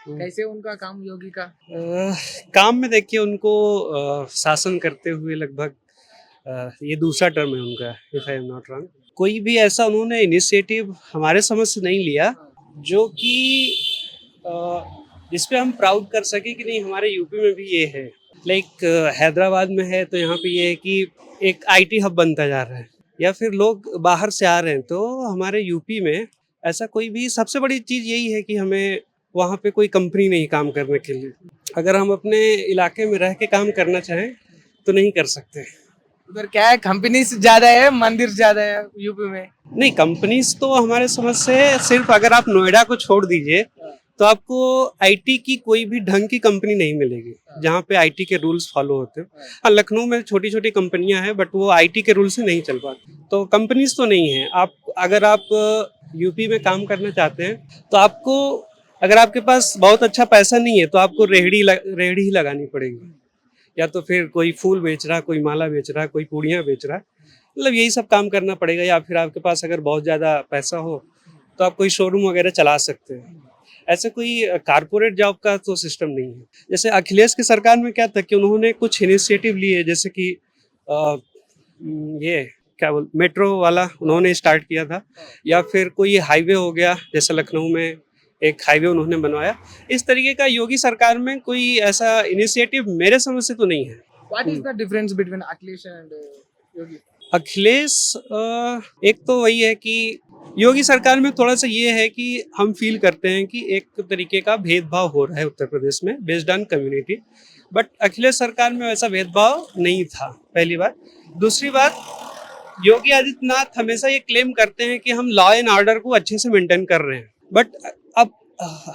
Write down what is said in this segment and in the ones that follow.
कैसे उनका काम योगी का? काम में देखिए उनको शासन करते हुए लगभग ये दूसरा टर्म है उनका, if I am not wrong. कोई भी ऐसा उन्होंने इनिशिएटिव हमारे समझ से नहीं लिया जो कि जिस पे हम प्राउड कर सके कि नहीं हमारे यूपी में भी ये है। लाइक हैदराबाद में है तो यहाँ पे ये है कि एक आईटी हब बनता जा रहा है, या फिर लोग बाहर से आ रहे हैं, तो हमारे यूपी में ऐसा कोई भी सबसे बड़ी चीज़ यही है कि हमें वहाँ पे कोई कंपनी नहीं काम करने के लिए। अगर हम अपने इलाके में रह के काम करना चाहें तो नहीं कर सकते। उधर क्या है, कंपनीज ज्यादा है, मंदिर ज्यादा है यूपी में? नहीं, कंपनीज तो हमारे समझ से सिर्फ अगर आप नोएडा को छोड़ दीजिए तो आपको आईटी की कोई भी ढंग की कंपनी नहीं मिलेगी जहाँ पे आईटी के रूल्स फॉलो होते हैं। हाँ, लखनऊ में छोटी छोटी कंपनियां हैं बट वो आईटी के रूल से नहीं चल पाती, तो कंपनीज तो नहीं है। आप अगर आप यूपी में काम करना चाहते हैं तो आपको, अगर आपके पास बहुत अच्छा पैसा नहीं है तो आपको रेहड़ी ही लगानी पड़ेगी, या तो फिर कोई फूल बेच रहा, कोई माला बेच रहा, कोई पूड़ियाँ बेच रहा, मतलब यही सब काम करना पड़ेगा। या फिर आपके पास अगर बहुत ज़्यादा पैसा हो तो आप कोई शोरूम वगैरह चला सकते हैं। ऐसे कोई कारपोरेट जॉब का तो सिस्टम नहीं है। जैसे अखिलेश की सरकार में क्या था कि उन्होंने कुछ इनिशिएटिव लिए, जैसे कि ये क्या बोल, मेट्रो वाला उन्होंने स्टार्ट किया था, या फिर कोई हाईवे हो गया, जैसे लखनऊ में एक हाईवे उन्होंने बनवाया। इस तरीके का योगी सरकार में कोई ऐसा इनिशिएटिव मेरे समझ से तो नहीं है। What is the difference between Akhilesh and Yogi? Akhilesh एक तो वही है कि योगी सरकार में थोड़ा सा ये है कि हम फील करते हैं कि एक तरीके का भेदभाव हो रहा है उत्तर प्रदेश में based on community, but Akhilesh सरकार में वैसा भेदभाव नहीं था, पहली बात। दूसरी बात, योगी आदित्यनाथ हमेशा ये क्लेम करते हैं कि हम लॉ एंड ऑर्डर को अच्छे से मेंटेन कर रहे हैं, बट अब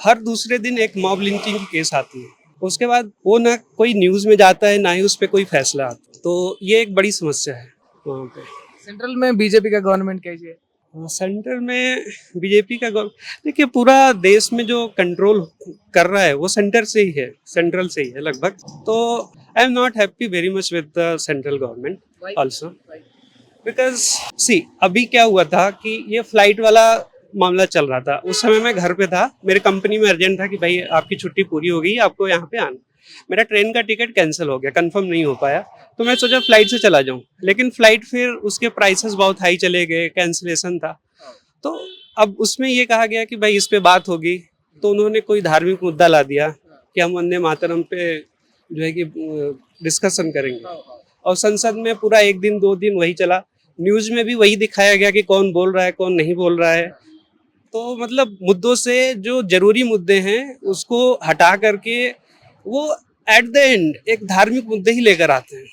हर दूसरे दिन एक मॉब लिंचिंग की केस आती है, उसके बाद वो ना कोई न्यूज़ में जाता है ना ही उस पर कोई फैसला आता, तो ये एक बड़ी समस्या है वहाँ पे। सेंट्रल में बीजेपी का गवर्नमेंट कैसे है? सेंटर में बीजेपी का देखिए पूरा देश में जो कंट्रोल कर रहा है वो सेंटर से ही है, सेंट्रल से ही है लगभग। तो I am not happy very much with the central government also, because see अभी क्या हुआ था कि ये फ्लाइट वाला मामला चल रहा था, उस समय मैं घर पे था, मेरे कंपनी में अर्जेंट था कि भाई आपकी छुट्टी पूरी हो गई, आपको यहाँ पे आना। मेरा ट्रेन का टिकट कैंसिल हो गया, कंफर्म नहीं हो पाया, तो मैं सोचा फ्लाइट से चला जाऊं, लेकिन फ्लाइट फिर उसके प्राइसेस बहुत हाई चले गए, कैंसिलेशन था। तो अब उसमें ये कहा गया कि भाई इस पे बात होगी, तो उन्होंने कोई धार्मिक मुद्दा ला दिया कि हम वंदे मातरम पे जो है कि डिस्कशन करेंगे, और संसद में पूरा एक दिन दो दिन वही चला, न्यूज में भी वही दिखाया गया कि कौन बोल रहा है कौन नहीं बोल रहा है। तो मतलब मुद्दों से, जो जरूरी मुद्दे हैं उसको हटा करके वो एट द एंड एक धार्मिक मुद्दे ही लेकर आते हैं,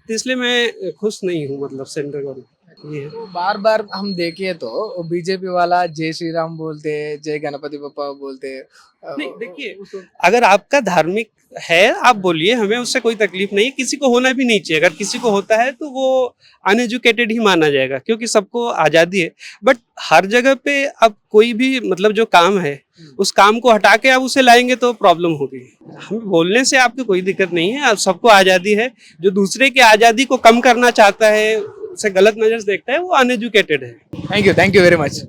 तो इसलिए मैं खुश नहीं हूँ, मतलब सेंट्रल गवर्नमेंट ये है। तो बार बार हम देखे तो बीजेपी वाला जय श्री राम बोलते, जय गणपति बप्पा बोलते। नहीं देखिए, अगर आपका धार्मिक है आप बोलिए, हमें उससे कोई तकलीफ नहीं है, किसी को होना भी नहीं चाहिए। अगर किसी को होता है तो वो अनएजुकेटेड ही माना जाएगा, क्योंकि सबको आज़ादी है। बट हर जगह पे अब कोई भी मतलब जो काम है उस काम को हटा के आप उसे लाएंगे तो प्रॉब्लम होगी। हमें बोलने से आपको कोई दिक्कत नहीं है, आप सबको आज़ादी है। जो दूसरे की आज़ादी को कम करना चाहता है, उसे गलत नज़र से देखता है, वो अनएजुकेटेड है। Thank you very much.